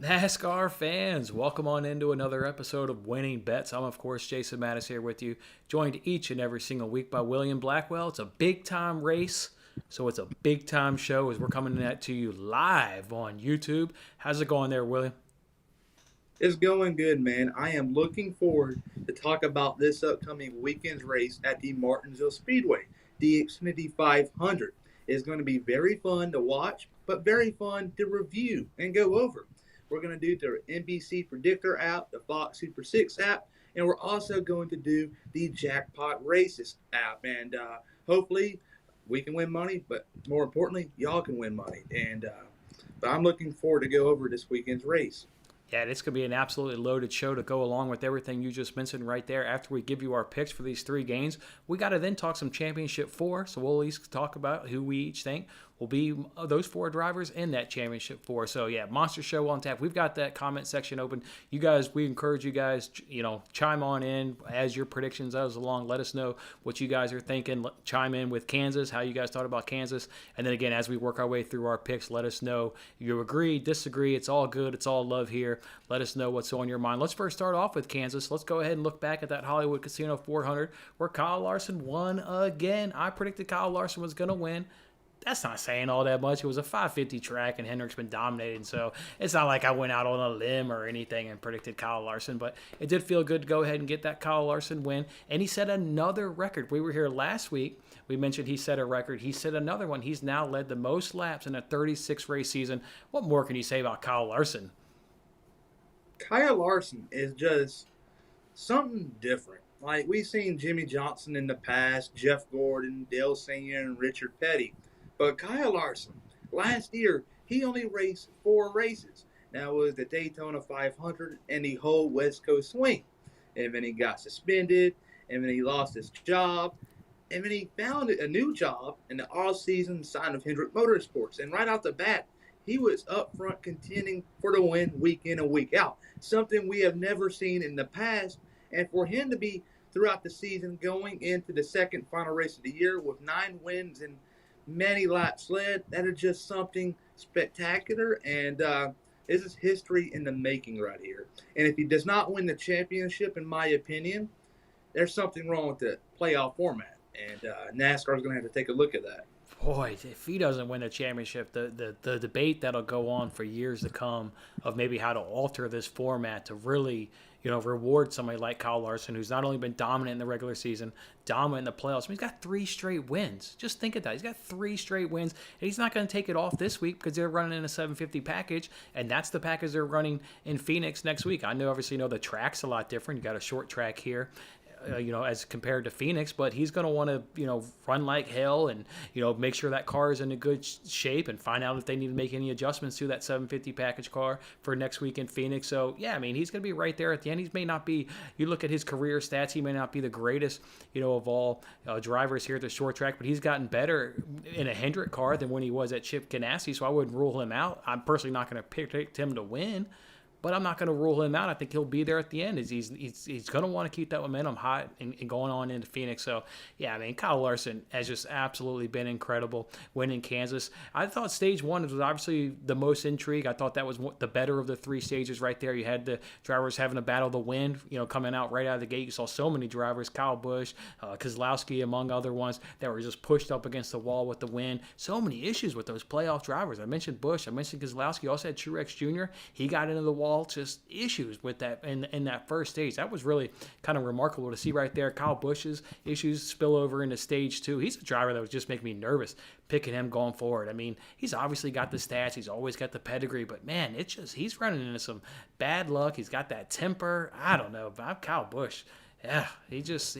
NASCAR fans, welcome on into another episode of Winning Bets. I'm, of course, Jason Mattis here with you, joined each and every single week by William Blackwell. It's a big time race, so it's a big time show as we're coming at to you live on YouTube. How's it going there, William? It's going good, man. I am looking forward to talk about this upcoming weekend's race at the Martinsville Speedway, the Xfinity 500. It's going to be very fun to watch, but very fun to review and go over. We're going to do the Nbc Predictor App, the Fox Super 6 app, and we're also going to do the Jackpot Races app. And hopefully we can win money, but more importantly, y'all can win money. But I'm looking forward to go over this weekend's race. Yeah, it's going to be an absolutely loaded show to go along with everything you just mentioned right there. After we give you our picks for these three games, we got to then talk some championship four. So we'll at least talk about who we each think will be those four drivers in that championship four. So yeah, monster show on tap. We've got that comment section open. You guys, we encourage you guys, chime on in as your predictions goes along. Let us know what you guys are thinking. Chime in with Kansas, how you guys thought about Kansas. And then again, as we work our way through our picks, let us know you agree, disagree. It's all good. It's all love here. Let us know what's on your mind. Let's first start off with Kansas. Let's go ahead and look back at that Hollywood Casino 400 where Kyle Larson won again. I predicted Kyle Larson was going to win. That's not saying all that much. It was a 550 track, and Hendrick's been dominating, so it's not like I went out on a limb or anything and predicted Kyle Larson, but it did feel good to go ahead and get that Kyle Larson win, and he set another record. We were here last week. We mentioned he set a record. He set another one. He's now led the most laps in a 36-race season. What more can you say about Kyle Larson? Kyle Larson is just something different. Like we've seen Jimmy Johnson in the past, Jeff Gordon, Dale Senior, and Richard Petty. But Kyle Larson, last year, he only raced 4 races. That was the Daytona 500 and the whole West Coast swing. And then he got suspended, and then he lost his job, and then he found a new job in the off-season sign of Hendrick Motorsports. And right out the bat, he was up front contending for the win week in and week out, something we have never seen in the past. And for him to be throughout the season going into the second final race of the year with 9 wins and many laps led, that is just something spectacular. And this is history in the making right here. And if he does not win the championship, in my opinion, there's something wrong with the playoff format. And NASCAR is going to have to take a look at that. Boy, if he doesn't win the championship, the debate that'll go on for years to come of maybe how to alter this format to really, reward somebody like Kyle Larson, who's not only been dominant in the regular season, dominant in the playoffs. I mean, he's got 3 straight wins. Just think of that. He's got 3 straight wins, and he's not going to take it off this week because they're running in a 750 package, and that's the package they're running in Phoenix next week. I know, obviously, the track's a lot different. You got a short track here, as compared to Phoenix, but he's going to want to, run like hell and, make sure that car is in a good shape and find out if they need to make any adjustments to that 750 package car for next week in Phoenix. So, yeah, I mean, he's going to be right there at the end. He may not be, you look at his career stats, he may not be the greatest, of all drivers here at the short track, but he's gotten better in a Hendrick car than when he was at Chip Ganassi, so I wouldn't rule him out. I'm personally not going to predict him to win, but I'm not going to rule him out. I think he'll be there at the end. He's going to want to keep that momentum hot and going on into Phoenix. So, yeah, I mean, Kyle Larson has just absolutely been incredible winning Kansas. I thought stage one was obviously the most intrigue. I thought that was the better of the 3 stages right there. You had the drivers having a battle to win, coming out right out of the gate. You saw so many drivers, Kyle Busch, Keselowski, among other ones, that were just pushed up against the wall with the win. So many issues with those playoff drivers. I mentioned Busch. I mentioned Keselowski. Also had Truex Jr. He got into the wall. Just issues with that in that first stage. That was really kind of remarkable to see right there. Kyle Busch's issues spill over into stage 2. He's a driver that was just making me nervous picking him going forward. I mean, he's obviously got the stats. He's always got the pedigree, but man, it's just he's running into some bad luck. He's got that temper. I don't know, but I'm Kyle Busch. Yeah, he's just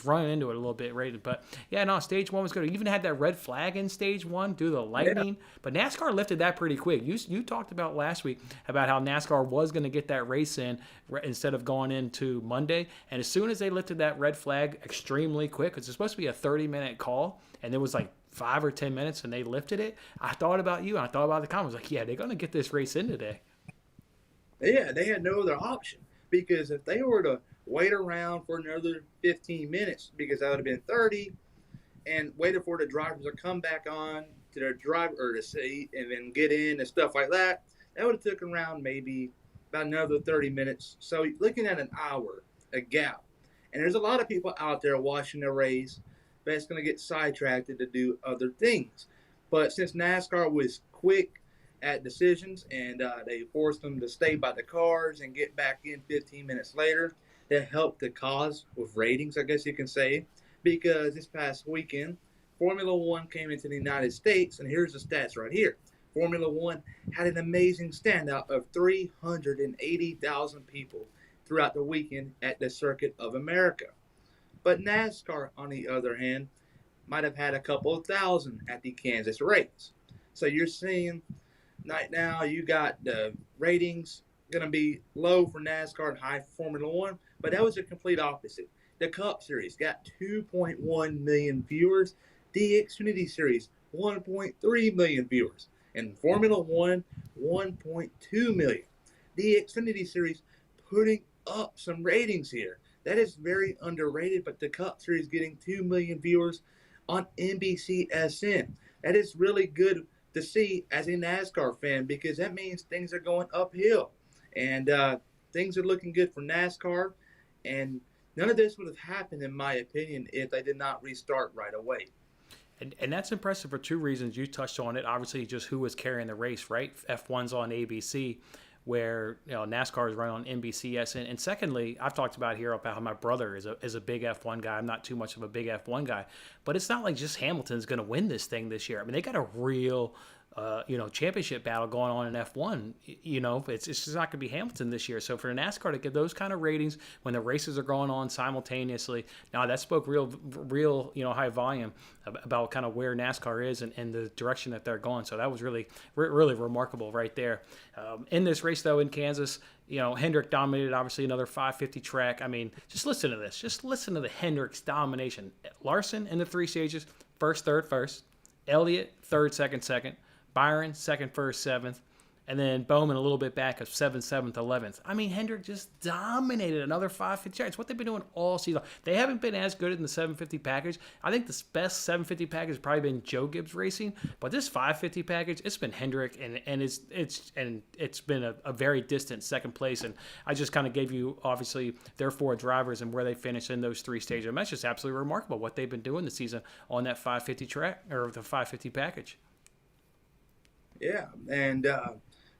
running into it a little bit, right? But yeah, no, stage one was good. He even had that red flag in stage one due to the Yeah, lightning. But NASCAR lifted that pretty quick. You talked about last week about how NASCAR was going to get that race in instead of going into Monday. And as soon as they lifted that red flag extremely quick, because it's supposed to be a 30-minute call, and it was like 5 or 10 minutes, and they lifted it. I thought about you, and I thought about the comments. Like, yeah, they're going to get this race in today. yeah, they had no other option because if they were to wait around for another 15 minutes, because that would have been 30, and waited for the drivers to come back on to their driver or the seat and then get in and stuff like that, that would have took around maybe about another 30 minutes. So looking at an hour, a gap. And there's a lot of people out there watching the race that's going to get sidetracked to do other things. But since NASCAR was quick at decisions and they forced them to stay by the cars and get back in 15 minutes later, that helped the cause with ratings, I guess you can say, because this past weekend, Formula One came into the United States, and here's the stats right here. Formula One had an amazing standout of 380,000 people throughout the weekend at the Circuit of America. But NASCAR, on the other hand, might have had a couple of thousand at the Kansas race. So you're seeing right now you got the ratings going to be low for NASCAR and high for Formula One, but that was the complete opposite. The Cup Series got 2.1 million viewers. The Xfinity Series, 1.3 million viewers. And Formula One, 1.2 million. The Xfinity Series putting up some ratings here. That is very underrated, but the Cup Series getting 2 million viewers on NBCSN. That is really good to see as a NASCAR fan because that means things are going uphill. And things are looking good for NASCAR. And none of this would have happened, in my opinion, if they did not restart right away. And that's impressive for two reasons. You touched on it. Obviously, just who was carrying the race, right? F1's on ABC, where NASCAR is run on NBCS. And secondly, I've talked about here about how my brother is a big F1 guy. I'm not too much of a big F1 guy. But it's not like just Hamilton's going to win this thing this year. I mean, they got a real championship battle going on in F1. It's just not going to be Hamilton this year. So for NASCAR to get those kind of ratings when the races are going on simultaneously, now that spoke real, high volume about kind of where NASCAR is and the direction that they're going. So that was really, really remarkable right there. In this race, though, in Kansas, Hendrick dominated, obviously, another 550 track. I mean, just listen to this. Just listen to the Hendrick's domination. Larson in the three stages, first, third, first. Elliott, third, second, second. Byron, second, first, seventh. And then Bowman a little bit back of 7th, 7th, 11th. I mean, Hendrick just dominated another 550. It's what they've been doing all season. They haven't been as good in the 750 package. I think the best 750 package has probably been Joe Gibbs Racing. But this 550 package, it's been Hendrick, and it's been a very distant second place. And I just kind of gave you, obviously, their four drivers and where they finished in those three stages. And that's just absolutely remarkable what they've been doing this season on that 550 track, or the 550 package. Yeah, and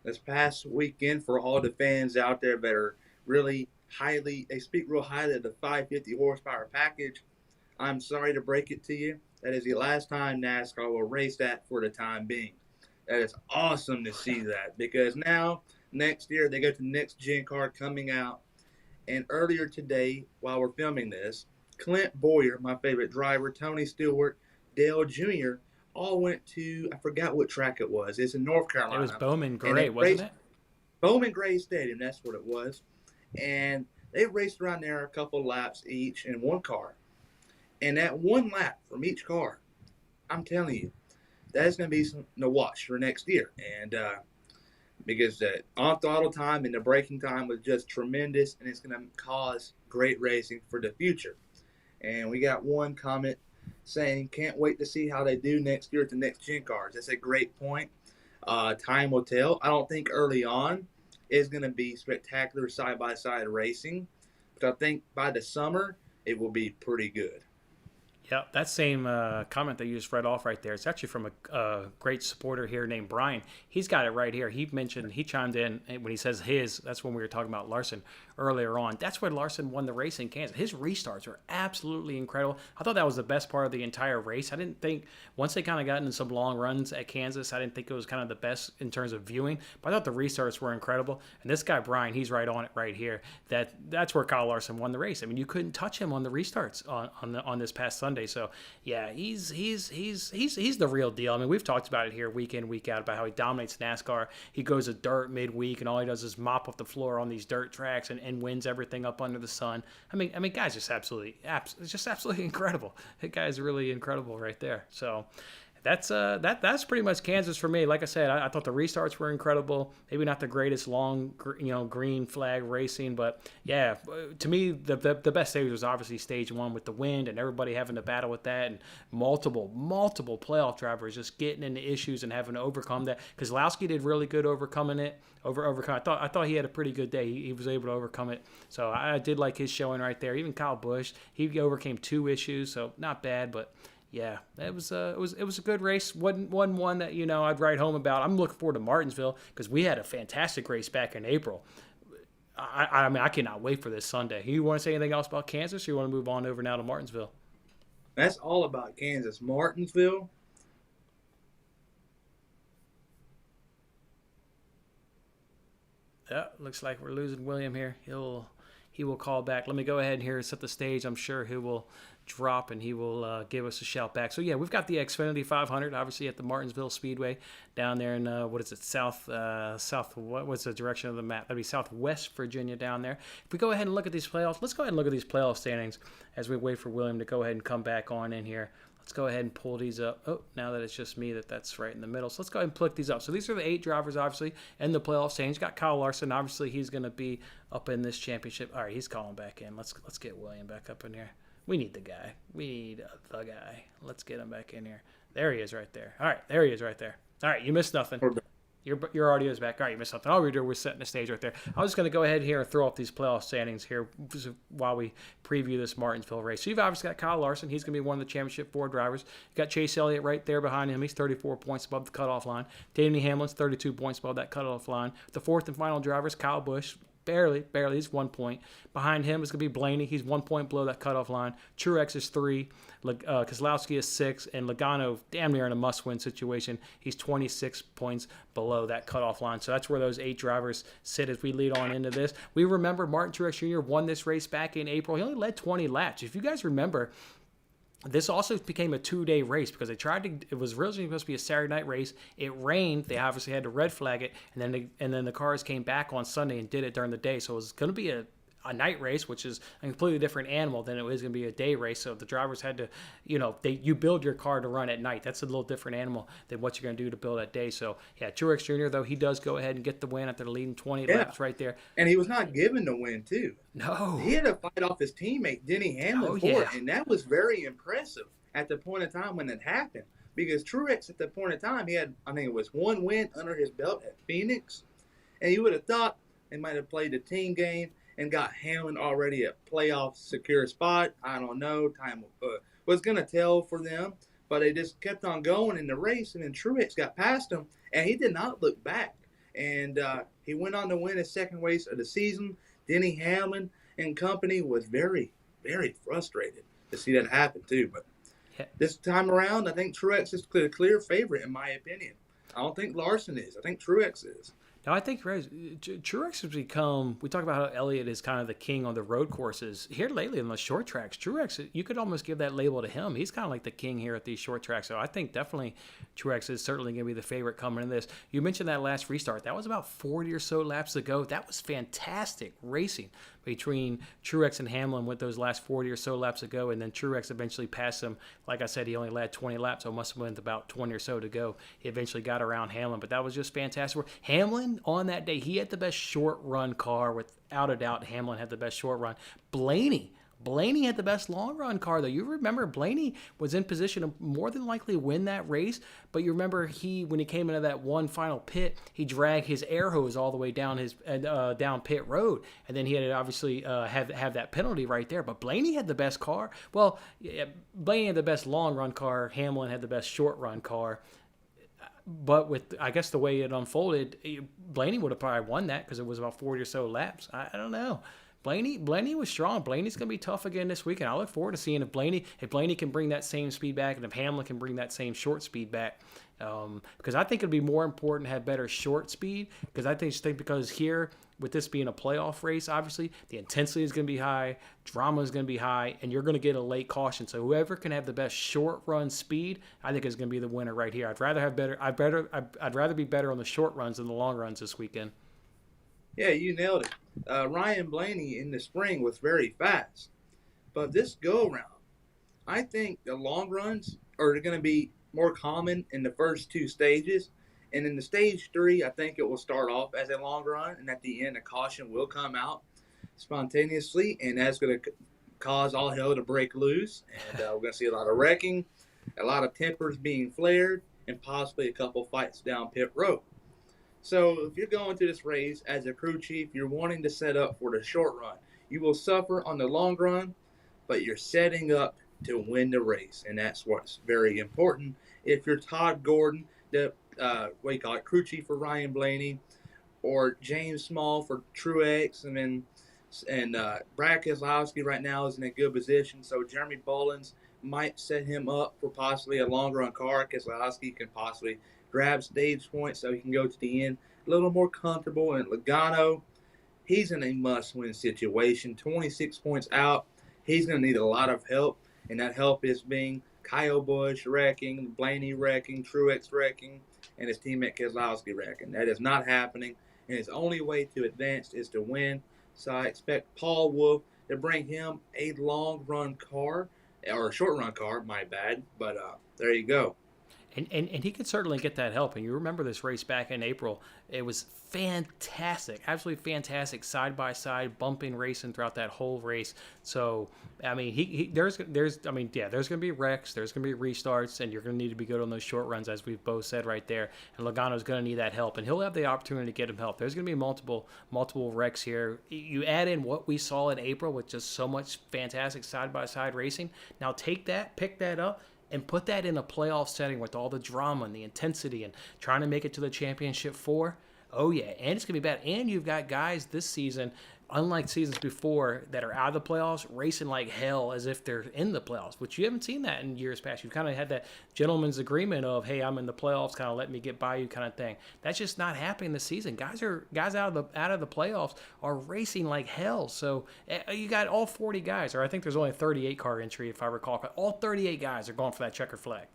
this past weekend for all the fans out there that are really they speak real highly of the 550 horsepower package. I'm sorry to break it to you. That is the last time NASCAR will race that for the time being. That is awesome to see that because now, next year, they got the next gen car coming out. And earlier today, while we're filming this, Clint Boyer, my favorite driver, Tony Stewart, Dale Jr., all went to, I forgot what track it was. It's in North Carolina. It was Bowman Gray, wasn't it? Bowman Gray Stadium, that's what it was. And they raced around there a couple laps each in one car. And that one lap from each car, I'm telling you, that's going to be something to watch for next year. And because the on-throttle time and the braking time was just tremendous, and it's going to cause great racing for the future. And we got one comment saying, can't wait to see how they do next year at the next gen cars. That's a great point. Time will tell. I don't think early on is going to be spectacular side-by-side racing, but I think by the summer it will be pretty good. Yeah, that same comment that you just read off right there, it's actually from a great supporter here named Brian. He's got it right here. He chimed in when he says that's when we were talking about Larson earlier on. That's where Larson won the race in Kansas. His restarts were absolutely incredible. I thought that was the best part of the entire race. I didn't think, once they kind of got into some long runs at Kansas, I didn't think it was kind of the best in terms of viewing, but I thought the restarts were incredible. And this guy, Brian, he's right on it right here. That's where Kyle Larson won the race. I mean, you couldn't touch him on the restarts on this past Sunday. So yeah, he's the real deal. I mean, we've talked about it here week in, week out about how he dominates NASCAR. He goes to dirt midweek, and all he does is mop up the floor on these dirt tracks and wins everything up under the sun. I mean, guy's just absolutely incredible. That guy's really incredible right there. So that's pretty much Kansas for me. Like I said, I thought the restarts were incredible. Maybe not the greatest long, green flag racing, but yeah, to me the best stage was obviously stage 1 with the wind and everybody having to battle with that, and multiple playoff drivers just getting into issues and having to overcome that. Kozlowski did really good overcoming it. I thought he had a pretty good day. He was able to overcome it. So I did like his showing right there. Even Kyle Busch, he overcame 2 issues, so not bad, but. Yeah, it was a good race. Wasn't one that I'd write home about. I'm looking forward to Martinsville because we had a fantastic race back in April. I mean, I cannot wait for this Sunday. You want to say anything else about Kansas, or you want to move on over now to Martinsville? That's all about Kansas. Martinsville. Yeah, looks like we're losing William here. He will call back. Let me go ahead and here set the stage. I'm sure he will drop and he will give us a shout back. So yeah, we've got the Xfinity 500 obviously at the Martinsville Speedway down there in what's the direction of the map? That'd be Southwest Virginia down there. If we go ahead and look at these playoffs, let's go ahead and look at these playoff standings as we wait for William to go ahead and come back on in here. Let's go ahead and pull these up. Oh, now that it's just me, that's right in the middle. So let's go ahead and click these up. So these are the 8 drivers, obviously, in the playoff standings. Got Kyle Larson. Obviously, he's going to be up in this championship. All right, he's calling back in. Let's get William back up in here. We need the guy. We need the guy. Let's get him back in here. There he is right there. All right, there he is right there. All right, you missed nothing. Your audio is back. All right, you missed something. All we're setting the stage right there. I'm just going to go ahead here and throw up these playoff standings here while we preview this Martinsville race. So you've obviously got Kyle Larson. He's going to be one of the championship 4 drivers. You've got Chase Elliott right there behind him. He's 34 points above the cutoff line. Denny Hamlin's 32 points above that cutoff line. The 4th and final driver is Kyle Busch. Barely. He's 1 point. Behind him is going to be Blaney. He's 1 point below that cutoff line. Truex is 3. Kozlowski is 6. And Logano, damn near in a must-win situation. He's 26 points below that cutoff line. So that's where those 8 drivers sit as we lead on into this. We remember Martin Truex Jr. won this race back in April. He only led 20 laps. If you guys remember, this also became a 2-day race because it was originally supposed to be a Saturday night race. It rained. They obviously had to red flag it. And then the cars came back on Sunday and did it during the day. So it was going to be a night race, which is a completely different animal than it was going to be a day race. So the drivers had to, you build your car to run at night. That's a little different animal than what you're going to do to build at day. So yeah, Truex Jr., though, he does go ahead and get the win after leading 20 laps right there. And he was not given the win, too. No. He had to fight off his teammate, Denny Hamlin, for it. And that was very impressive at the point in time when it happened. Because Truex, at the point in time, he had, I think it was 1 win under his belt at Phoenix. And you would have thought they might have played the team game and got Hamlin already a playoff secure spot. I don't know. Time was going to tell for them. But they just kept on going in the race. And then Truex got past him. And he did not look back. And he went on to win his 2nd race of the season. Denny Hamlin and company was very, very frustrated to see that happen, too. But this time around, I think Truex is the clear favorite, in my opinion. I don't think Larson is. I think Truex is. No, I think Truex has become, we talk about how Elliott is kind of the king on the road courses. Here lately on the short tracks, Truex, you could almost give that label to him. He's kind of like the king here at these short tracks. So I think definitely Truex is certainly going to be the favorite coming in this. You mentioned that last restart. That was about 40 or so laps ago. That was fantastic racing between Truex and Hamlin with those last 40 or so laps ago, and then Truex eventually passed him. Like I said, he only led 20 laps, so it must have been about 20 or so to go. He eventually got around Hamlin, but that was just fantastic. Hamlin, on that day, he had the best short-run car. Without a doubt, Hamlin had the best short run. Blaney had the best long-run car, though. You remember Blaney was in position to more than likely win that race, but you remember when he came into that one final pit, he dragged his air hose all the way down down pit road, and then he had to obviously have that penalty right there. But Blaney had the best car. Well, yeah, Blaney had the best long-run car. Hamlin had the best short-run car. But with, I guess, the way it unfolded, Blaney would have probably won that because it was about 40 or so laps. I don't know. Blaney was strong. Blaney's going to be tough again this weekend. I look forward to seeing if Blaney can bring that same speed back and if Hamlin can bring that same short speed back. Because I think it'd be more important to have better short speed. Because I think because here, with this being a playoff race, obviously, the intensity is going to be high, drama is going to be high, and you're going to get a late caution. So whoever can have the best short run speed, I think is going to be the winner right here. I'd rather be better on the short runs than the long runs this weekend. Yeah, you nailed it. Ryan Blaney in the spring was very fast. But this go-around, I think the long runs are going to be more common in the first two stages. And in the stage three, I think it will start off as a long run, and at the end, a caution will come out spontaneously, and that's going to cause all hell to break loose. And we're going to see a lot of wrecking, a lot of tempers being flared, and possibly a couple fights down pit road. So if you're going to this race as a crew chief, you're wanting to set up for the short run. You will suffer on the long run, but you're setting up to win the race, and that's what's very important. If you're Todd Gordon, the crew chief for Ryan Blaney, or James Small for Truex, and Brad Keselowski right now is in a good position, so Jeremy Bullins might set him up for possibly a long run car. Keselowski can possibly grab stage points so he can go to the end a little more comfortable. And Logano, he's in a must-win situation. 26 points out. He's going to need a lot of help, and that help is being Kyle Busch wrecking, Blaney wrecking, Truex wrecking, and his teammate Keselowski wrecking. That is not happening, and his only way to advance is to win. So I expect Paul Wolf to bring him a long-run car, or a short-run car, my bad. But there you go. And he could certainly get that help. And you remember this race back in April. It was fantastic, absolutely fantastic, side-by-side, bumping racing throughout that whole race. So, I mean, there's going to be wrecks, there's going to be restarts, and you're going to need to be good on those short runs, as we've both said right there. And Logano's going to need that help, and he'll have the opportunity to get him help. There's going to be multiple wrecks here. You add in what we saw in April with just so much fantastic side-by-side racing. Now take that, pick that up, and put that in a playoff setting with all the drama and the intensity and trying to make it to the championship four. Oh, yeah. And it's going to be bad. And you've got guys this season, unlike seasons before, that are out of the playoffs, racing like hell as if they're in the playoffs, which you haven't seen that in years past. You've kind of had that gentleman's agreement of, hey, I'm in the playoffs, kind of let me get by you kind of thing. That's just not happening this season. Guys out of the playoffs are racing like hell. So you got all 40 guys, or I think there's only a 38 car entry if I recall. All 38 guys are going for that checker flag.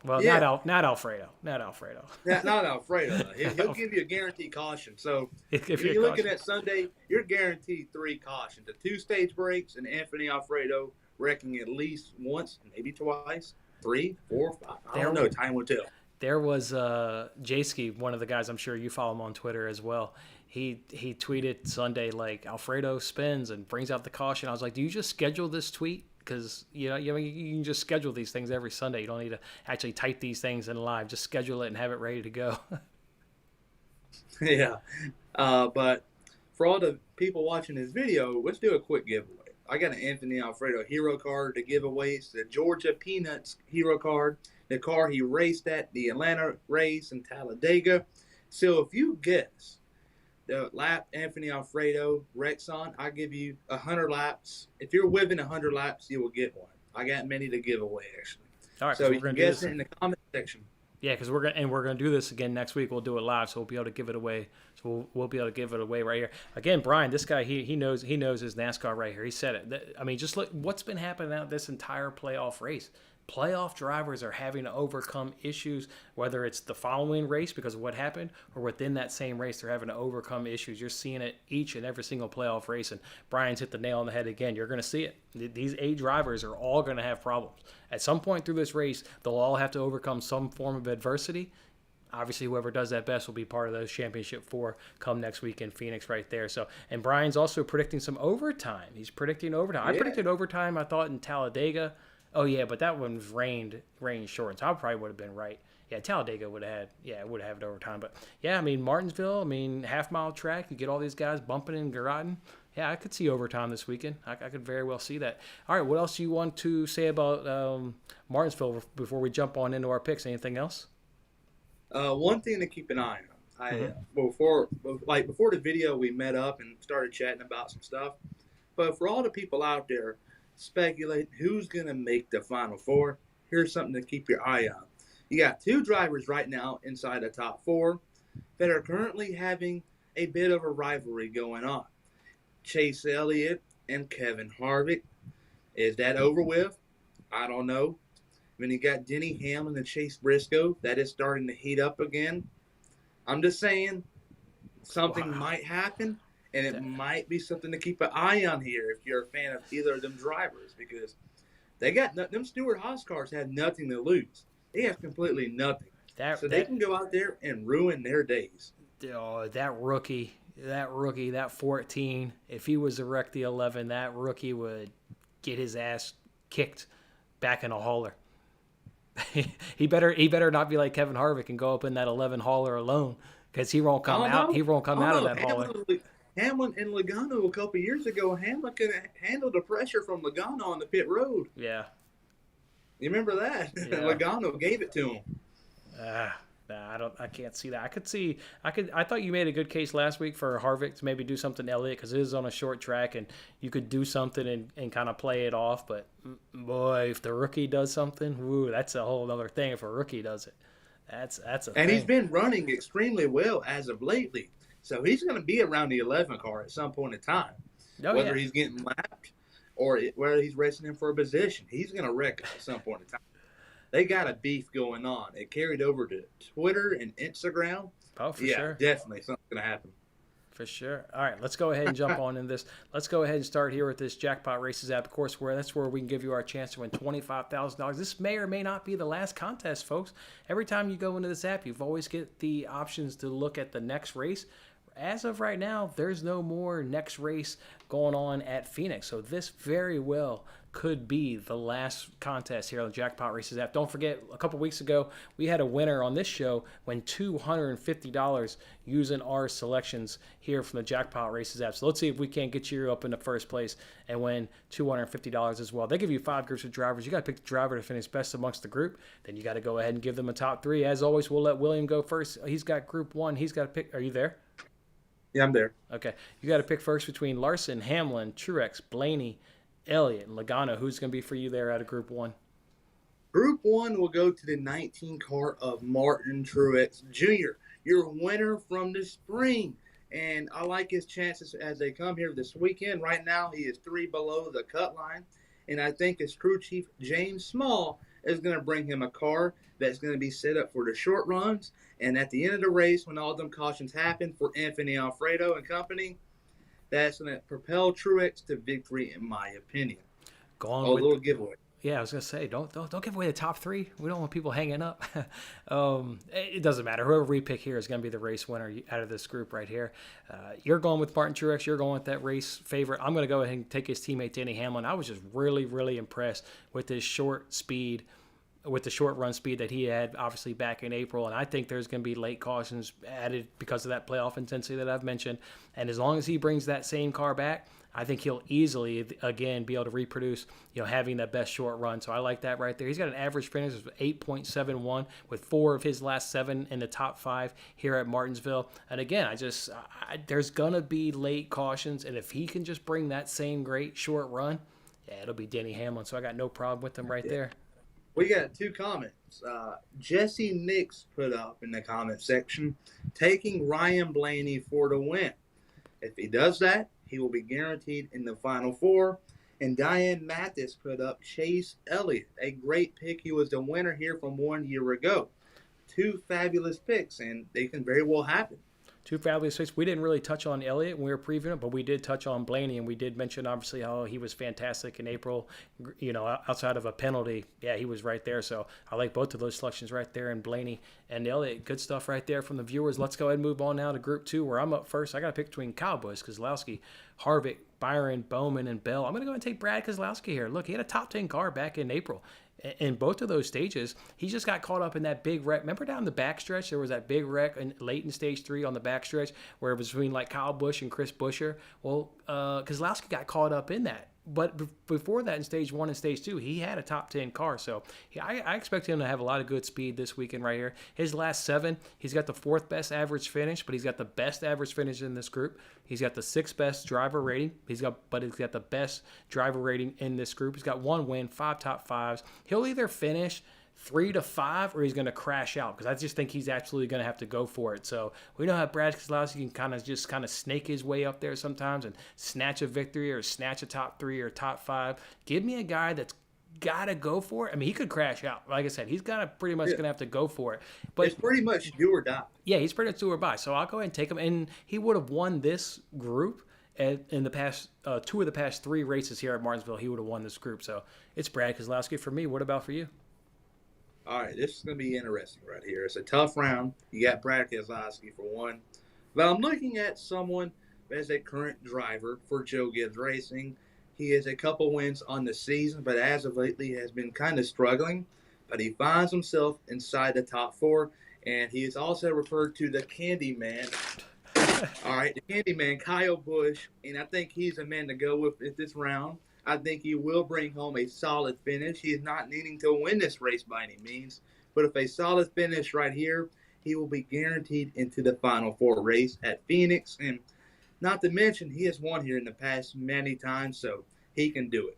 Well, yeah. not Alfredo. Not Alfredo. Not Alfredo. He'll give you a guaranteed caution. So if you're looking at Sunday, you're guaranteed 3 cautions. The 2 stage breaks and Anthony Alfredo wrecking at least once, maybe twice, 3, 4, 5. I don't know. Time will tell. There was Jayski, one of the guys, I'm sure you follow him on Twitter as well. He tweeted Sunday, like, Alfredo spins and brings out the caution. I was like, do you just schedule this tweet? Because you can just schedule these things every Sunday. You don't need to actually type these things in live. Just schedule it and have it ready to go. Yeah. But for all the people watching this video, let's do a quick giveaway. I got an Anthony Alfredo hero card to give away. It's the Georgia Peanuts hero card, the car he raced at the Atlanta race in Talladega. So if you guess the lap Anthony Alfredo wrecks on, I give you 100 laps. If you're within 100 laps, you will get one. I got many to give away, actually. All right, so you can guess it in the comment section. Yeah, because we're gonna do this again next week. We'll do it live, so we'll be able to give it away. So we'll be able to give it away right here. Again, Brian, this guy he knows his NASCAR right here. He said it. I mean, just look what's been happening out this entire playoff race. Playoff drivers are having to overcome issues, whether it's the following race because of what happened, or within that same race, they're having to overcome issues. You're seeing it each and every single playoff race, and Brian's hit the nail on the head again. You're going to see it. These 8 drivers are all going to have problems. At some point through this race, they'll all have to overcome some form of adversity. Obviously, whoever does that best will be part of those championship 4 come next week in Phoenix right there. So, and Brian's also predicting some overtime. He's predicting overtime. Yeah. I predicted overtime, I thought, in Talladega. Oh, yeah, but that one was rain short, so I probably would have been right. Yeah, Talladega would have had it overtime. But, yeah, I mean, Martinsville, half-mile track, you get all these guys bumping and garroting. Yeah, I could see overtime this weekend. I could very well see that. All right, what else do you want to say about Martinsville before we jump on into our picks? Anything else? One thing to keep an eye on. Before the video, we met up and started chatting about some stuff. But for all the people out there speculate who's going to make the Final Four, here's something to keep your eye on. You got 2 drivers right now inside the top 4 that are currently having a bit of a rivalry going on. Chase Elliott and Kevin Harvick. Is that over with? I don't know. Then you got Denny Hamlin and Chase Briscoe. That is starting to heat up again. I'm just saying something might happen. And it might be something to keep an eye on here if you're a fan of either of them drivers, because they got them Stewart-Haas cars had nothing to lose. He has completely nothing. That So they that can go out there and ruin their days. that rookie, that 14. If he was a wreck the 11, that rookie would get his ass kicked back in a hauler. He better not be like Kevin Harvick and go up in that 11 hauler alone because he won't come Oh out. no, He won't come oh out of no, that hauler. Hamlin and Logano a couple years ago. Hamlin could handle the pressure from Logano on the pit road. Yeah, You remember that? yeah. Logano gave it to him. Ah, nah, I don't. I can't see that. I could see. I could. I thought you made a good case last week for Harvick to maybe do something Elliott because it is on a short track and you could do something and kind of play it off. But boy, if the rookie does something, woo, that's a whole other thing. If a rookie does it, that's a And he's thing. been running extremely well as of lately. So he's going to be around the 11 car at some point in time. Oh Whether yeah. he's getting lapped or whether he's racing him for a position, he's going to wreck at some point in time. They got a beef going on. It carried over to Twitter and Instagram. Oh, for Yeah, sure. definitely something's going to happen. For sure. All right, let's go ahead and jump on in this. Let's go ahead and start here with this Jackpot Races app. Of course, that's where we can give you our chance to win $25,000. This may or may not be the last contest, folks. Every time you go into this app, you've always get the options to look at the next race. As of right now, there's no more next race going on at Phoenix. So this very well could be the last contest here on the Jackpot Races app. Don't forget, a couple weeks ago, we had a winner on this show win $250 using our selections here from the Jackpot Races app. So let's see if we can't get you up in the first place and win $250 as well. They give you 5 groups of drivers. You got to pick the driver to finish best amongst the group. Then you got to go ahead and give them a top 3. As always, we'll let William go first. He's got group 1. He's got to pick. Are you there? Yeah, I'm there. Okay. You got to pick first between Larson, Hamlin, Truex, Blaney, Elliott, and Logano. Who's going to be for you there out of Group 1? Group 1 will go to the 19 car of Martin Truex Jr., your winner from the spring. And I like his chances as they come here this weekend. Right now, he is 3 below the cut line. And I think his crew chief, James Small, is going to bring him a car that's going to be set up for the short runs. And at the end of the race, when all them cautions happen for Anthony Alfredo and company, that's going to propel Truex to victory, in my opinion. Going A with little giveaway. Yeah, I was gonna say don't give away the top 3. We don't want people hanging up. It doesn't matter. Whoever we pick here is gonna be the race winner out of this group right here. You're going with Martin Truex. You're going with that race favorite. I'm gonna go ahead and take his teammate Denny Hamlin. I was just really impressed with his short speed. With the short run speed that he had, obviously back in April, and I think there's going to be late cautions added because of that playoff intensity that I've mentioned. And as long as he brings that same car back, I think he'll easily again be able to reproduce, having that best short run. So I like that right there. He's got an average finish of 8.71 with 4 of his last 7 in the top 5 here at Martinsville. And again, there's gonna be late cautions, and if he can just bring that same great short run, yeah, it'll be Denny Hamlin. So I got no problem with him right there. We got 2 comments. Jesse Nix put up in the comment section, taking Ryan Blaney for the win. If he does that, he will be guaranteed in the Final 4. And Diane Mathis put up Chase Elliott, a great pick. He was the winner here from 1 year ago. 2 fabulous picks, and they can very well happen. 2 fabulous picks. We didn't really touch on Elliott when we were previewing it, but we did touch on Blaney, and we did mention, obviously, how he was fantastic in April. Outside of a penalty, yeah, he was right there. So I like both of those selections right there, and Blaney and Elliott. Good stuff right there from the viewers. Let's go ahead and move on now to Group 2, where I'm up first. I got to pick between Kyle Busch, Keselowski, Harvick, Byron, Bowman, and Bell. I'm going to go and take Brad Keselowski here. Look, he had a top 10 car back in April. In both of those stages, he just got caught up in that big wreck. Remember down the backstretch, there was that big wreck late in stage 3 on the backstretch where it was between like Kyle Busch and Chris Buescher. Well, Keselowski got caught up in that. But before that, in stage 1 and stage 2, he had a top 10 car. So I expect him to have a lot of good speed this weekend right here. His last 7, he's got the 4th best average finish, but he's got the best average finish in this group. He's got the 6th best driver rating. He's got the best driver rating in this group. He's got 1 win, 5 top 5s. He'll either finish 3 to 5 or he's going to crash out because I just think he's absolutely going to have to go for it. So we know how Brad Keselowski can kind of snake his way up there sometimes and snatch a victory or snatch a top 3 or top 5. Give me a guy that's got to go for it. I mean, he could crash out. Like I said, he's pretty much going to have to go for it. But it's pretty much do or die. Yeah, he's pretty much do or die. So I'll go ahead and take him. And he would have won this group in the past 2 of the past 3 races here at Martinsville. He would have won this group. So it's Brad Keselowski for me. What about for you? All right, this is going to be interesting right here. It's a tough round. You got Brad Keselowski for one. But I'm looking at someone as a current driver for Joe Gibbs Racing. He has a couple wins on the season, but as of lately has been kind of struggling. But he finds himself inside the top four, and he is also referred to the Candy Man. All right, the Candy Man, Kyle Busch, and I think he's a man to go with at this round. I think he will bring home a solid finish. He is not needing to win this race by any means, but if a solid finish right here, he will be guaranteed into the Final Four race at Phoenix. And not to mention, he has won here in the past many times, so he can do it.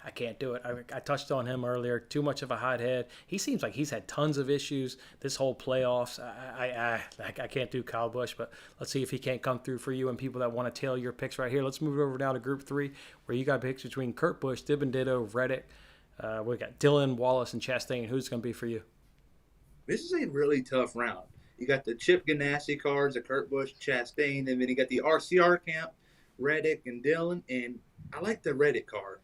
I can't do it. I touched on him earlier. Too much of a hothead. He seems like he's had tons of issues this whole playoffs. I can't do Kyle Busch, but let's see if he can't come through for you and people that want to tail your picks right here. Let's move over now to Group 3, where you got picks between Kurt Busch, Ditto, Reddick. We got Dillon, Wallace, and Chastain. Who's going to be for you? This is a really tough round. You got the Chip Ganassi cars, the Kurt Busch, Chastain, and then you got the RCR camp, Reddick and Dillon, and I like the Reddick car.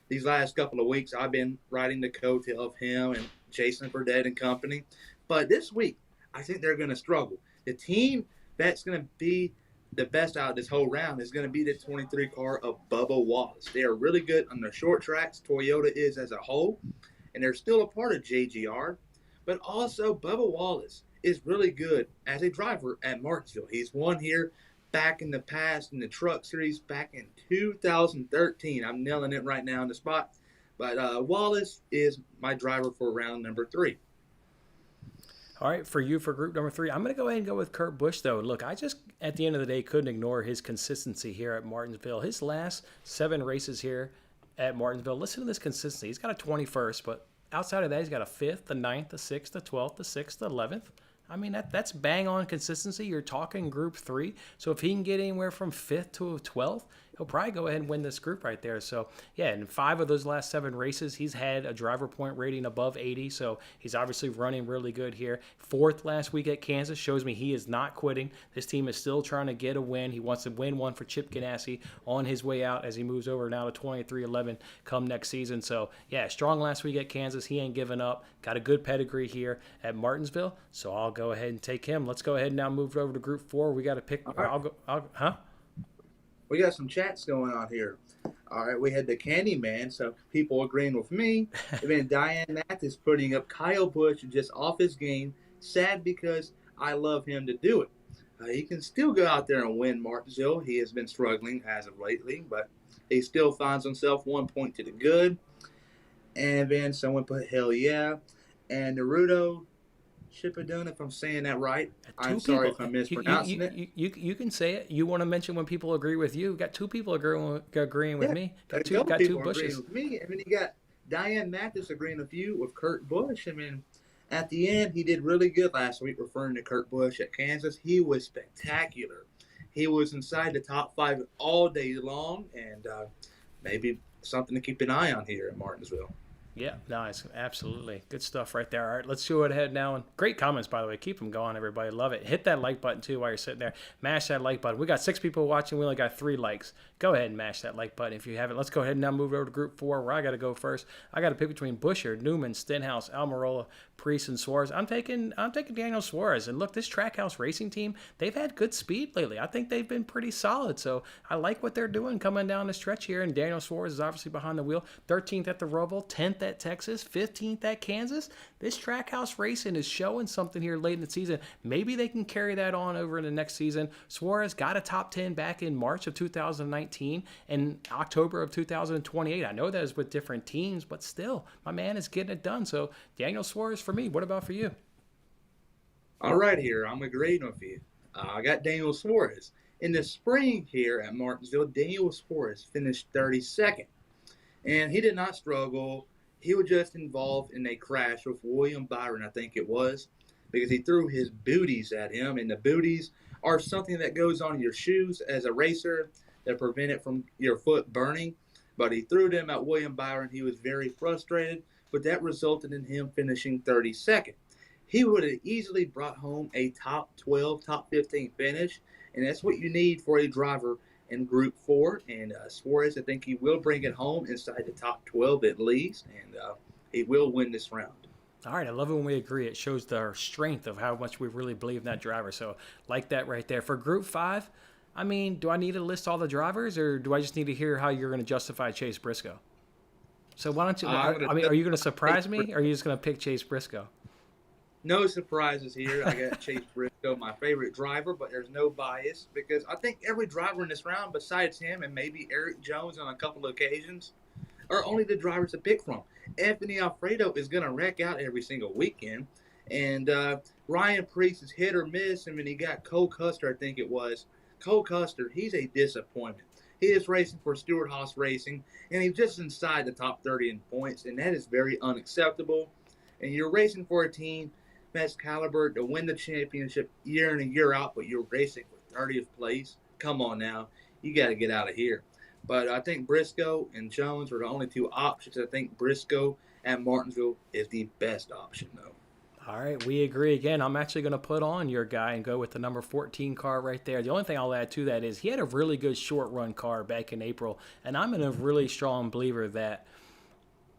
These last couple of weeks, I've been riding the coattail of him and Jason Burdett and company. But this week, I think they're going to struggle. The team that's going to be the best out of this whole round is going to be the 23 car of Bubba Wallace. They are really good on the short tracks. Toyota is as a whole, and they're still a part of JGR. But also, Bubba Wallace is really good as a driver at Martinsville. He's won here back in the past in the Truck Series back in 2013. I'm nailing it right now on the spot. But Wallace is my driver for round number 3. All right, for you for group number 3, I'm going to go ahead and go with Kurt Busch, though. Look, I just, at the end of the day, couldn't ignore his consistency here at Martinsville. His last 7 races here at Martinsville, listen to this consistency. He's got a 21st, but outside of that, he's got a 5th, the 9th, the 6th, the 12th, the 6th, the 11th. I mean, that's bang on consistency. You're talking group 3. So if he can get anywhere from 5th to 12th, he'll probably go ahead and win this group right there. So, yeah, in 5 of those last 7 races, he's had a driver point rating above 80. So he's obviously running really good here. 4th last week at Kansas shows me he is not quitting. This team is still trying to get a win. He wants to win one for Chip Ganassi on his way out as he moves over now to 23-11 come next season. So, yeah, strong last week at Kansas. He ain't giving up. Got a good pedigree here at Martinsville. So I'll go ahead and take him. Let's go ahead and now move over to Group 4. We got to pick. Right. We got some chats going on here. All right, we had the Candyman, so people agreeing with me. And then Diane Mathis putting up Kyle Busch just off his game. Sad because I love him to do it. He can still go out there and win Martinsville. He has been struggling as of lately, but he still finds himself 1 point to the good. And then someone put hell yeah. And Naruto Shippuden, if I'm saying that right. I'm sorry if I'm mispronouncing it. You can say it. You want to mention when people agree with you. Got 2 people agreeing with me. Got two Bushes. With me. I mean, you got Diane Mathis agreeing with you with Kurt Busch. I mean, at the end, he did really good last week, referring to Kurt Busch at Kansas. He was spectacular. He was inside the top 5 all day long, and maybe something to keep an eye on here in Martinsville. Yeah, nice. Absolutely. Good stuff right there. All right, let's go ahead now. And great comments, by the way. Keep them going, everybody. Love it. Hit that like button, too, while you're sitting there. Mash that like button. We got 6 people watching. We only got 3 likes. Go ahead and mash that like button if you haven't. Let's go ahead and now move over to Group 4, where I got to go first. I got to pick between Buescher, Newman, Stenhouse, Almirola, Priest, and Suarez. I'm taking Daniel Suarez. And look, this Trackhouse Racing team, they've had good speed lately. I think they've been pretty solid. So I like what they're doing coming down the stretch here. And Daniel Suarez is obviously behind the wheel. 13th at the Roval, 10th at Texas, 15th at Kansas. This Trackhouse Racing is showing something here late in the season. Maybe they can carry that on over in the next season. Suarez got a top 10 back in March of 2019 and October of 2028. I know that is with different teams, but still, my man is getting it done. So Daniel Suarez for me. What about for you? All right, here. I'm agreeing with you. I got Daniel Suarez. In the spring here at Martinsville, Daniel Suarez finished 32nd. And he did not struggle. He was just involved in a crash with William Byron, I think it was, because he threw his booties at him. And the booties are something that goes on your shoes as a racer that prevent it from your foot burning. But he threw them at William Byron. He was very frustrated, but that resulted in him finishing 32nd. He would have easily brought home a top 12, top 15 finish, and that's what you need for a driver in Group 4. And Suarez, I think he will bring it home inside the top 12 at least, and he will win this round. All right, I love it when we agree. It shows our strength of how much we really believe in that driver. So, like that right there. For Group 5, I mean, do I need to list all the drivers or do I just need to hear how you're going to justify Chase Briscoe? So, why don't you? I'm gonna I mean, are you going to Chase surprise me or are you just going to pick Chase Briscoe? No surprises here. I got Chase Briscoe, my favorite driver, but there's no bias because I think every driver in this round, besides him and maybe Eric Jones on a couple of occasions, are only the drivers to pick from. Anthony Alfredo is going to wreck out every single weekend. And Ryan Preece is hit or miss. And then he got Cole Custer, I think it was. Cole Custer, he's a disappointment. He is racing for Stewart Haas Racing, and he's just inside the top 30 in points, and that is very unacceptable. And you're racing for a team that's caliber to win the championship year in and year out, but you're racing for 30th place. Come on now. You got to get out of here. But I think Briscoe and Jones are the only two options. I think Briscoe at Martinsville is the best option, though. All right, we agree again. I'm actually going to put on your guy and go with the number 14 car right there. The only thing I'll add to that is he had a really good short run car back in April, and I'm a really strong believer that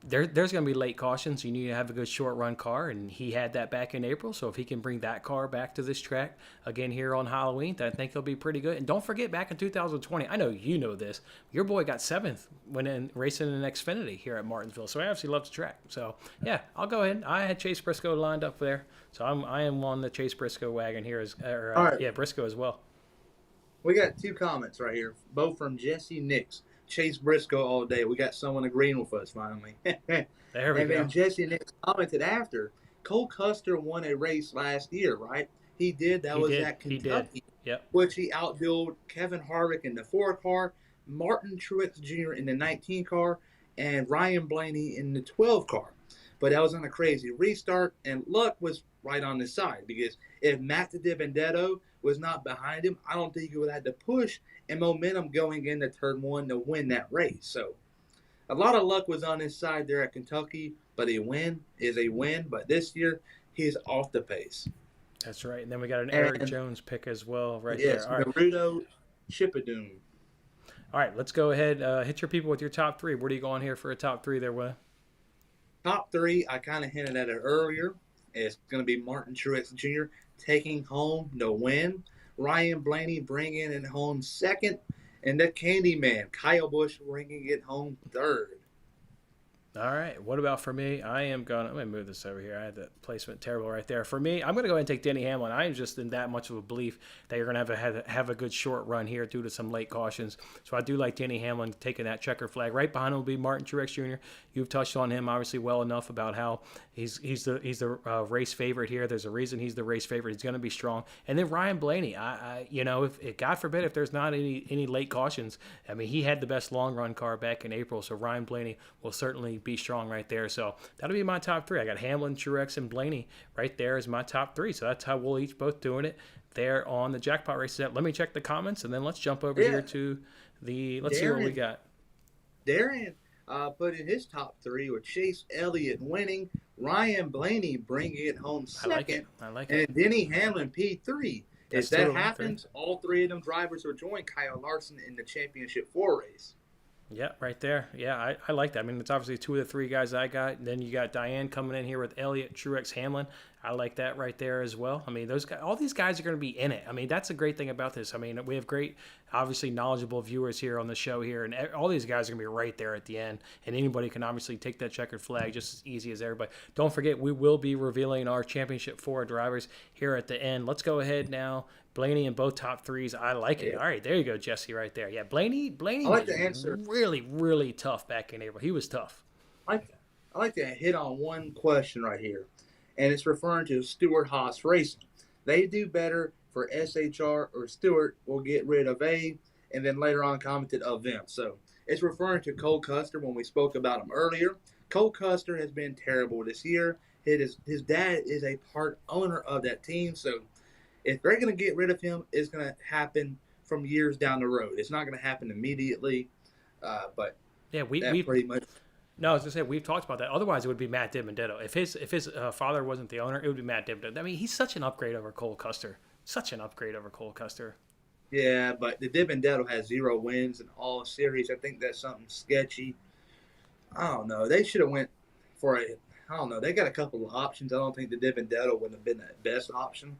there's going to be late cautions. You need to have a good short run car, and he had that back in April. So if he can bring that car back to this track again here on Halloween, I think he'll be pretty good. And don't forget, back in 2020, I know you know this, your boy got 7th when racing in Xfinity here at Martinsville. So I absolutely love the track. So yeah, I'll go ahead. I had Chase Briscoe lined up there, so I am on the Chase Briscoe wagon here All right. Yeah, Briscoe as well. We got two comments right here, both from Jesse Nix. Chase Briscoe all day. We got someone agreeing with us finally. There we and go. then Jesse Nix commented after Cole Custer won a race last year, right? He did. That was at Kentucky, Yep. which he outdueled Kevin Harvick in the 4 car, Martin Truex Jr. in the 19 car, and Ryan Blaney in the 12 car. But that was on a crazy restart, and luck was right on his side because if Matt DiBenedetto was not behind him, I don't think he would have had to push and momentum going into turn 1 to win that race. So a lot of luck was on his side there at Kentucky, but a win is a win. But this year, he's off the pace. That's right. And then we got an Eric Jones pick as well right there. All right. Naruto Chipadoon. All right, let's go ahead. Hit your people with your top 3. What are you going here for a top 3 there, Will? Top 3, I kind of hinted at it earlier. It's going to be Martin Truex Jr. taking home the win. Ryan Blaney bringing it home 2nd. And the Candyman, Kyle Busch, bringing it home 3rd. All right. What about for me? I am going to, let me move this over here. I had the placement terrible right there. For me, I'm going to go ahead and take Denny Hamlin. I am just in that much of a belief that you're going to have a good short run here due to some late cautions. So I do like Denny Hamlin taking that checker flag. Right behind him will be Martin Truex Jr. You've touched on him obviously well enough about how he's the race favorite here. There's a reason he's the race favorite. He's going to be strong. And then Ryan Blaney. If God forbid if there's not any late cautions. I mean, he had the best long run car back in April. So Ryan Blaney will certainly be strong right there. So that'll be my top 3. I got Hamlin, Truex, and Blaney right there as my top 3. So that's how we'll each both doing it there on the Jackpot Races app. Let me check the comments and then let's jump over here to let's see what we got. Darren put in his top 3 with Chase Elliott winning, Ryan Blaney bringing it home 2nd, I like it. And Denny Hamlin P3. That's If that totally happens, all 3 of them drivers will join Kyle Larson in the Championship 4 race. Yeah, right there. Yeah, I like that. I mean, it's obviously 2 of the 3 guys I got. Then you got Diane coming in here with Elliott, Truex, Hamlin. I like that right there as well. I mean, those guys, all these guys are going to be in it. I mean, that's a great thing about this. I mean, we have great, obviously knowledgeable viewers here on the show here, and all these guys are going to be right there at the end. And anybody can obviously take that checkered flag just as easy as everybody. Don't forget, we will be revealing our Championship 4 drivers here at the end. Let's go ahead now. Blaney in both top 3s. I like it. All right, there you go, Jesse, right there. Yeah, Blaney I like the answer. Really, really tough back in April. He was tough. I like to hit on one question right here, and it's referring to Stewart Haas Racing. They do better for SHR or Stewart will get rid of A, and then later on commented of them. So it's referring to Cole Custer when we spoke about him earlier. Cole Custer has been terrible this year. His dad is a part owner of that team, so if they're going to get rid of him, it's going to happen from years down the road. It's not going to happen immediately, but yeah, we pretty much. No, I was going to say, we've talked about that. Otherwise, it would be Matt DiBenedetto. If his father wasn't the owner, it would be Matt DiBenedetto. I mean, he's such an upgrade over Cole Custer. Such an upgrade over Cole Custer. Yeah, but the DiBenedetto has 0 wins in all series. I think that's something sketchy. I don't know. They should have went for I don't know. They got a couple of options. I don't think the Divendetto wouldn't have been the best option.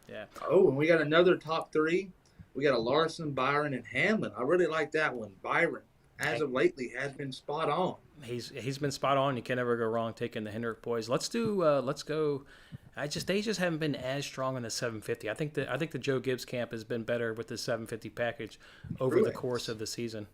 Yeah. Oh, and we got another top three. We got a Larson, Byron, and Hamlin. I really like that one. Byron, as of lately, has been spot on. He's been spot on. You can never go wrong taking the Hendrick boys. Let's go. They just haven't been as strong in the 750. I think the Joe Gibbs camp has been better with the 750 package over the course of the season.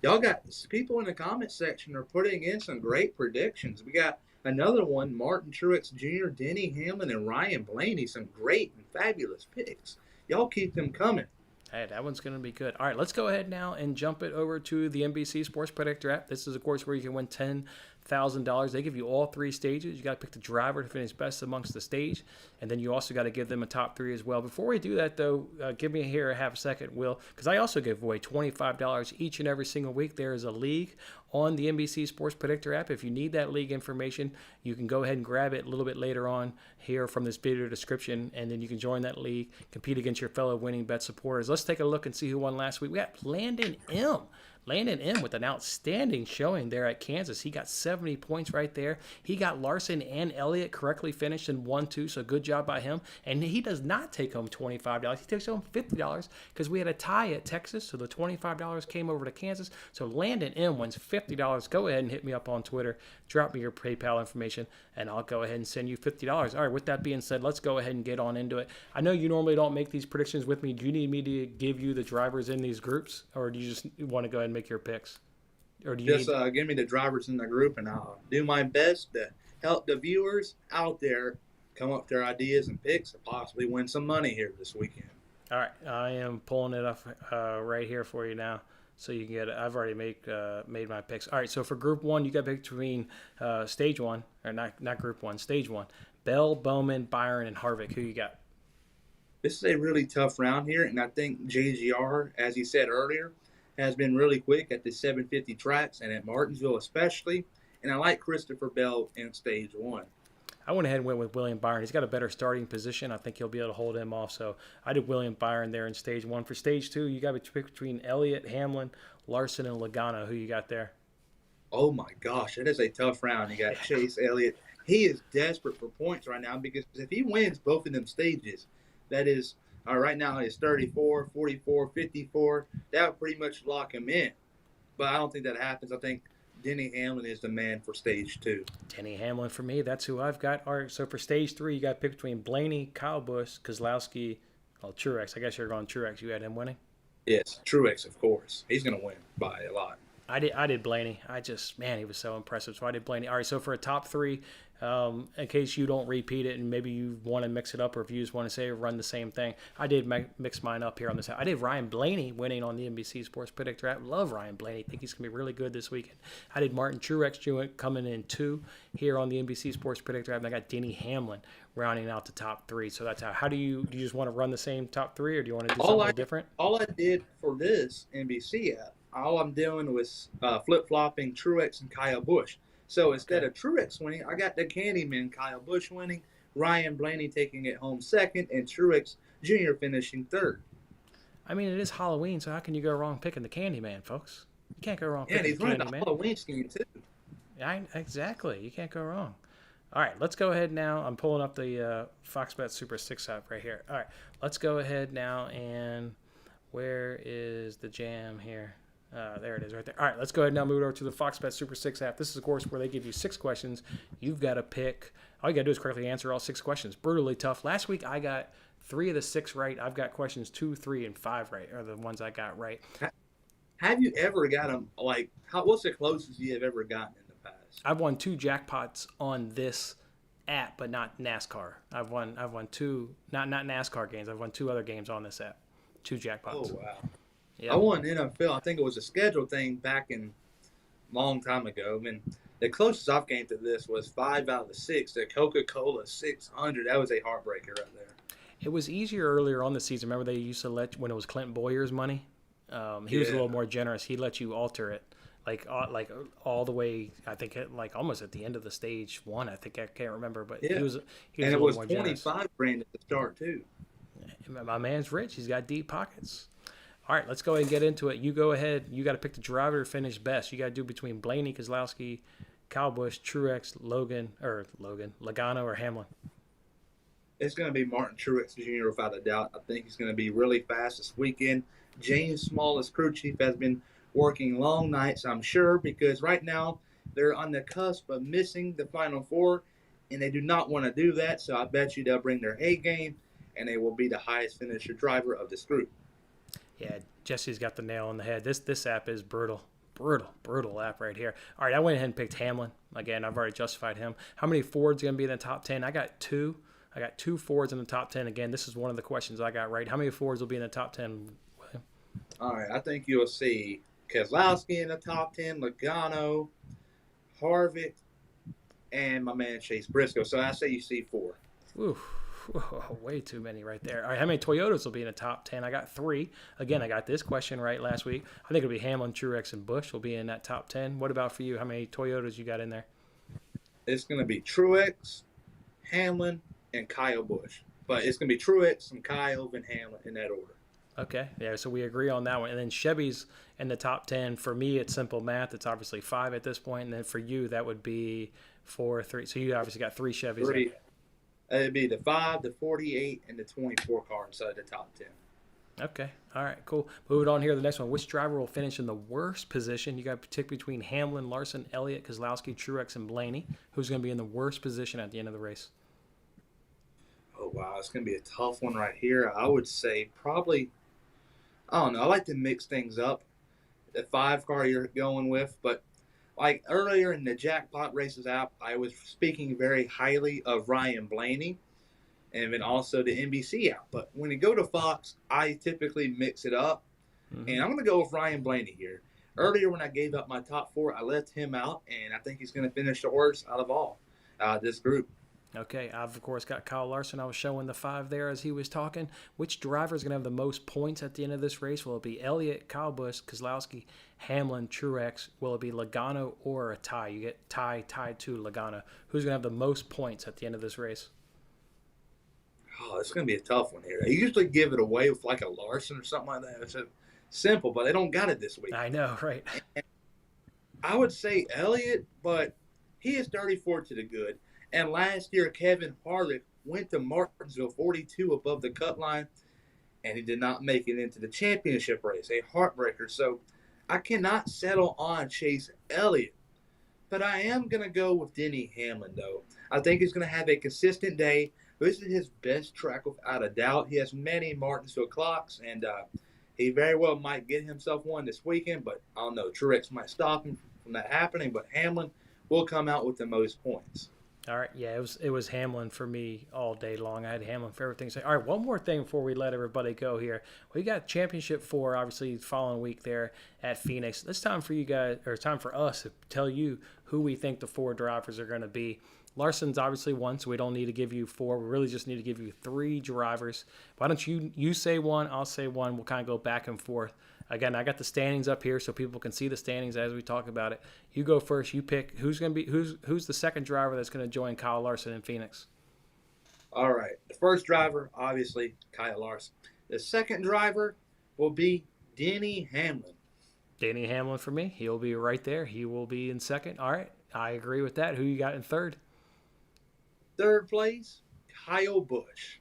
Y'all got people in the comment section are putting in some great predictions. We got another one, Martin Truex Jr., Denny Hamlin, and Ryan Blaney. Some great and fabulous picks. Y'all keep them coming. Hey, that one's going to be good. All right, let's go ahead now and jump it over to the NBC Sports Predictor app. This is, of course, where you can win $10,000. They give you all three stages. You got to pick the driver to finish best amongst the stage, and then you also got to give them a top three as well. Before we do that, though, give me here a half a second, Will, because I also give away $25 each and every single week. There is a league on the NBC Sports Predictor app. If you need that league information, you can go ahead and grab it a little bit later on here from this video description, and then you can join that league, compete against your fellow winning bet supporters. Let's take a look and see who won last week. We got Landon M. Landon M with an outstanding showing there at Kansas. He got 70 points right there. He got Larson and Elliott correctly finished in 1-2, so good job by him. And he does not take home $25. He takes home $50 because we had a tie at Texas, so the $25 came over to Kansas. So Landon M wins $50. Go ahead and hit me up on Twitter. Drop me your PayPal information, and I'll go ahead and send you $50. All right, with that being said, let's go ahead and get on into it. I know you normally don't make these predictions with me. Do you need me to give you the drivers in these groups, or do you just want to go ahead and make your picks? Or do you just give me the drivers in the group, and I'll do my best to help the viewers out there come up with their ideas and picks and possibly win some money here this weekend. All right, I am pulling it up right here for you now, so you can get it. I've already made my picks. All right, so for Group 1, you got to pick between Stage 1, or not Group 1, Stage 1. Bell, Bowman, Byron, and Harvick. Who you got? This is a really tough round here, and I think JGR, as you said earlier, has been really quick at the 750 tracks and at Martinsville especially. And I like Christopher Bell in Stage 1. I went ahead and went with William Byron. He's got a better starting position. I think he'll be able to hold him off. So I did William Byron there in Stage 1. For Stage 2, you got to pick between Elliott, Hamlin, Larson, and Logano. Who you got there? Oh, my gosh. That is a tough round. You got Chase Elliott. He is desperate for points right now because if he wins both of them stages, that is – right now it's 34, 44, 54. That would pretty much lock him in. But I don't think that happens. I think Denny Hamlin is the man for Stage 2. Denny Hamlin for me. That's who I've got. All right, so for Stage 3, you got to pick between Blaney, Kyle Busch, Keselowski, Truex. I guess you're going Truex. You had him winning? Yes, Truex, of course. He's going to win by a lot. I did Blaney. He was so impressive. So I did Blaney. All right, so for a top 3, in case you don't repeat it and maybe you want to mix it up or if you just want to say run the same thing, I did mix mine up here on this. I did Ryan Blaney winning on the NBC Sports Predictor app. Love Ryan Blaney. Think he's going to be really good this weekend. I did Martin Truex Jr. coming in 2 here on the NBC Sports Predictor app. And I got Denny Hamlin rounding out the top 3. So that's how do you just want to run the same top 3 or do you want to do something different? All I did for this NBC app, all I'm doing was flip-flopping Truex and Kyle Busch. So instead of Truex winning, I got the Candyman Kyle Busch winning, Ryan Blaney taking it home 2nd, and Truex Jr. finishing 3rd. I mean, it is Halloween, so how can you go wrong picking the Candyman, folks? You can't go wrong picking the Candyman. Yeah, he's running a Halloween scheme, too. Exactly. You can't go wrong. All right, let's go ahead now. I'm pulling up the Fox Bet Super 6 app right here. All right, let's go ahead now, and where is the jam here? There it is right there. All right, let's go ahead and now move over to the Fox Bet Super 6 app. This is, of course, where they give you 6 questions. You've got to pick. All you got to do is correctly answer all 6 questions. Brutally tough. Last week, I got 3 of the 6 right. I've got questions 2, 3, and 5 right, are the ones I got right. Have you ever got them, what's the closest you have ever gotten in the past? I've won 2 jackpots on this app, but not NASCAR. I've won 2, not NASCAR games. I've won 2 other games on this app. 2 jackpots. Oh, wow. Yep. I won NFL. I think it was a scheduled thing back in a long time ago. I mean, the closest I've came to this was 5 out of the 6. The Coca-Cola 600. That was a heartbreaker right there. It was easier earlier on the season. Remember they used to when it was Clinton Boyer's money? He was a little more generous. He let you alter it, like all the way. I think almost at the end of the stage 1. I think I can't remember, but he was and a it little was more 25 grand at the start too. My man's rich. He's got deep pockets. All right, let's go ahead and get into it. You go ahead. You got to pick the driver to finish best. You got to do between Blaney, Keselowski, Kyle Busch, Truex, Logano, or Hamlin? It's going to be Martin Truex Jr. without a doubt. I think he's going to be really fast this weekend. James Small, as crew chief, has been working long nights, I'm sure, because right now they're on the cusp of missing the Final Four, and they do not want to do that. So I bet you they'll bring their A game, and they will be the highest finisher driver of this group. Yeah, Jesse's got the nail on the head. This app is brutal. Brutal app right here. All right, I went ahead and picked Hamlin. Again, I've already justified him. How many Fords going to be in the top 10? I got two. I got two Fords in the top 10. Again, this is one of the questions I got right. How many Fords will be in the top 10? All right, I think you'll see Keselowski in the top 10, Logano, Harvick, and my man Chase Briscoe. So I say you see 4. Ooh, way too many right there. All right, how many Toyotas will be in the top 10? I got 3. Again, I got this question right last week. I think it'll be Hamlin, Truex, and Busch will be in that top 10. What about for you? How many Toyotas you got in there? It's going to be Truex, Hamlin, and Kyle Busch. But it's going to be Truex and Kyle and Hamlin in that order. Okay, yeah, so we agree on that one. And then Chevy's in the top 10. For me, it's simple math. It's obviously 5 at this point. And then for you, that would be 4, 3. So you obviously got 3 Chevys. 3. It'd be the 5, the 48, and the 24 car inside the top 10. Okay, all right, cool. Moving on here to the next one. Which driver will finish in the worst position? You got to pick between Hamlin, Larson, Elliott, Keselowski, Truex, and Blaney. Who's going to be in the worst position at the end of the race? Oh, wow, it's going to be a tough one right here. I would say probably, I don't know, I like to mix things up. The 5 car you're going with, but like earlier in the Jackpot Races app, I was speaking very highly of Ryan Blaney and then also the NBC app. But when you go to Fox, I typically mix it up. Mm-hmm. And I'm going to go with Ryan Blaney here. Earlier when I gave up my top 4, I left him out, and I think he's going to finish the worst out of all this group. Okay, I've, of course, got Kyle Larson. I was showing the 5 there as he was talking. Which driver is going to have the most points at the end of this race? Will it be Elliott, Kyle Busch, Keselowski, Hamlin, Truex? Will it be Logano or a tie? You get tied to Logano. Who's going to have the most points at the end of this race? Oh, it's going to be a tough one here. They usually give it away with like a Larson or something like that. It's simple, but they don't got it this week. I know, right? I would say Elliott, but he is 34 to the good. And last year, Kevin Harvick went to Martinsville 42 above the cut line, and he did not make it into the championship race, a heartbreaker. So I cannot settle on Chase Elliott. But I am going to go with Denny Hamlin, though. I think he's going to have a consistent day. This is his best track without a doubt. He has many Martinsville clocks, and he very well might get himself one this weekend. But I don't know. Truex might stop him from that happening, but Hamlin will come out with the most points. All right, yeah, it was Hamlin for me all day long. I had Hamlin for everything. So, all right, one more thing before we let everybody go here. We got Championship 4, obviously, the following week there at Phoenix. It's time for you guys, or time for us to tell you who we think the 4 drivers are going to be. Larson's obviously 1, so we don't need to give you 4. We really just need to give you 3 drivers. Why don't you say 1, I'll say 1. We'll kind of go back and forth. Again, I got the standings up here so people can see the standings as we talk about it. You go first. You pick who's the second driver that's going to join Kyle Larson in Phoenix. All right. The first driver, obviously, Kyle Larson. The second driver will be Denny Hamlin. Denny Hamlin for me. He'll be right there. He will be in second. All right. I agree with that. Who you got in third? Third place, Kyle Busch.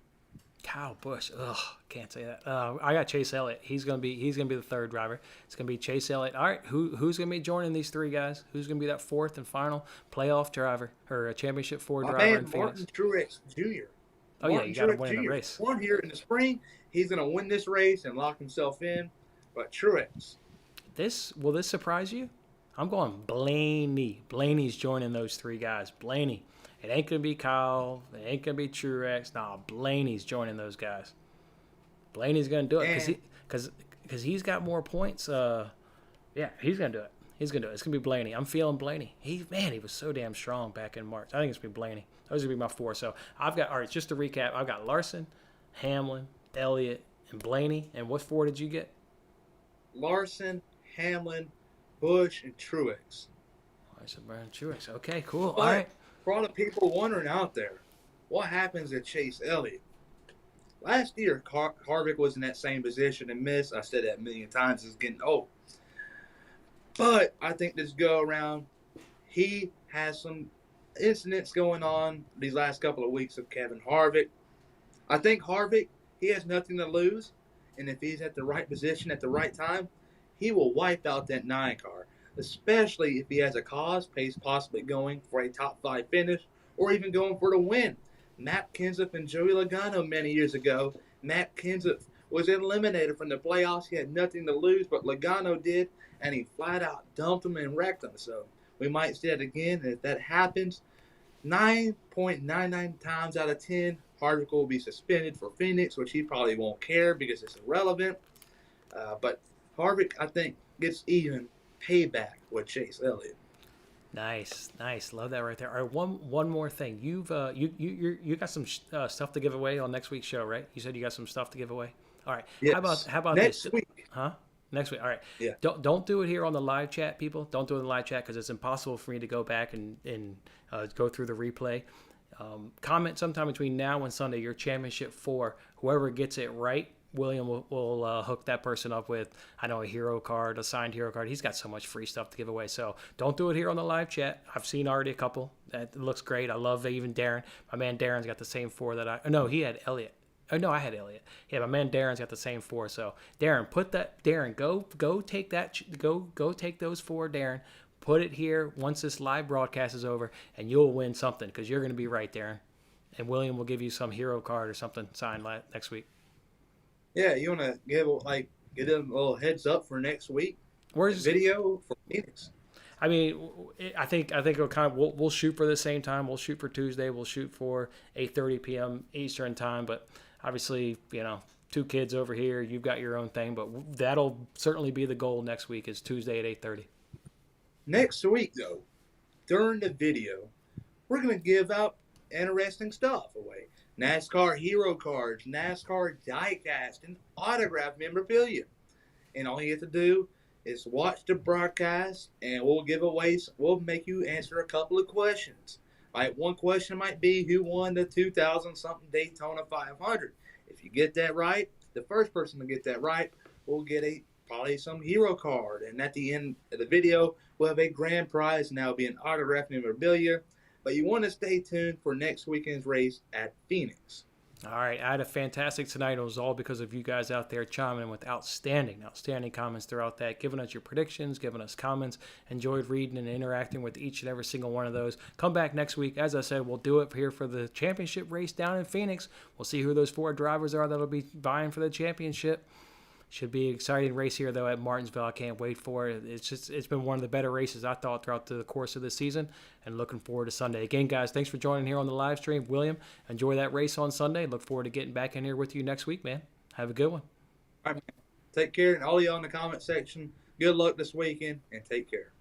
Kyle Busch. Ugh, can't say that. I got Chase Elliott. He's gonna be the third driver. It's gonna be Chase Elliott. All right, who's gonna be joining these 3 guys? Who's gonna be that 4th and final playoff driver or a championship 4 driver in Phoenix? Martin Truex Jr. Oh yeah, you got to win the race. Won here in the spring. He's gonna win this race and lock himself in. But Truex. Will this surprise you? I'm going Blaney. Blaney's joining those 3 guys. Blaney. It ain't going to be Kyle. It ain't going to be Truex. Nah, Blaney's joining those guys. Blaney's going to do it because he's got more points. Yeah, he's going to do it. He's going to do it. It's going to be Blaney. I'm feeling Blaney. He was so damn strong back in March. I think it's going to be Blaney. Those are going to be my 4. So all right, just to recap, I've got Larson, Hamlin, Elliott, and Blaney. And what 4 did you get? Larson, Hamlin, Busch, and Truex. Larson, Brown, Truex. Okay, cool. But all right. For all the people wondering out there, what happens to Chase Elliott? Last year, Harvick was in that same position and missed. I said that a million times. It's getting old. But I think this go around, He has some incidents going on these last couple of weeks of Kevin Harvick. I think Harvick, he has nothing to lose, and if he's at the right position at the right time, he will wipe out that 9 car, especially if he has a cause, possibly going for a top 5 finish or even going for the win. Matt Kenseth and Joey Logano many years ago, Matt Kenseth was eliminated from the playoffs. He had nothing to lose, but Logano did, and he flat out dumped him and wrecked him. So we might see that again, and if that happens, 9.99 times out of 10, Harvick will be suspended for Phoenix, which he probably won't care because it's irrelevant. But Harvick, I think, gets even payback with Chase Elliott. Nice. Love that right there. All right, one more thing. You've you got some stuff to give away on next week's show, right? You said you got some stuff to give away. All right. Yes. How about next this? week? Huh? Next week. All right. Yeah. Don't do it here on the live chat, people. Don't do it in the live chat because it's impossible for me to go back and go through the replay. Comment sometime between now and Sunday your championship 4. Whoever gets it right, William will hook that person up with, I know, a hero card, a signed hero card. He's got so much free stuff to give away. So don't do it here on the live chat. I've seen already a couple. That looks great. I love even Darren. My man Darren's got the same 4 that he had Elliott. Oh, no, I had Elliott. Yeah, my man Darren's got the same 4. So Darren, go take that. Go take those 4, Darren. Put it here once this live broadcast is over, and you'll win something because you're going to be right, Darren. And William will give you some hero card or something signed next week. Yeah, you want to get them a little heads up for next week? Where's video for Phoenix? I mean, I think we'll shoot for the same time. We'll shoot for Tuesday. We'll shoot for 8:30 p.m. Eastern time. But obviously, 2 kids over here. You've got your own thing, but that'll certainly be the goal next week. Is Tuesday at 8:30. Next week, though, during the video, we're going to give out interesting stuff away. NASCAR hero cards, NASCAR diecast, and autograph memorabilia. And all you have to do is watch the broadcast, and we'll make you answer a couple of questions. Like, one question might be, who won the 2000-something Daytona 500? If you get that right, the first person to get that right will get probably some hero card. And at the end of the video, we'll have a grand prize, and that will be an autograph memorabilia. But you want to stay tuned for next weekend's race at Phoenix. All right, I had a fantastic tonight. It was all because of you guys out there chiming in with outstanding comments throughout that, giving us your predictions, giving us comments. Enjoyed reading and interacting with each and every single one of those. Come back next week. As I said, we'll do it here for the championship race down in Phoenix. We'll see who those 4 drivers are that'll be vying for the championship. Should be an exciting race here, though, at Martinsville. I can't wait for it. It's been one of the better races, I thought, throughout the course of the season, and looking forward to Sunday. Again, guys, thanks for joining here on the live stream. William, enjoy that race on Sunday. Look forward to getting back in here with you next week, man. Have a good one. All right, man. Take care, and all y'all in the comment section, good luck this weekend, and take care.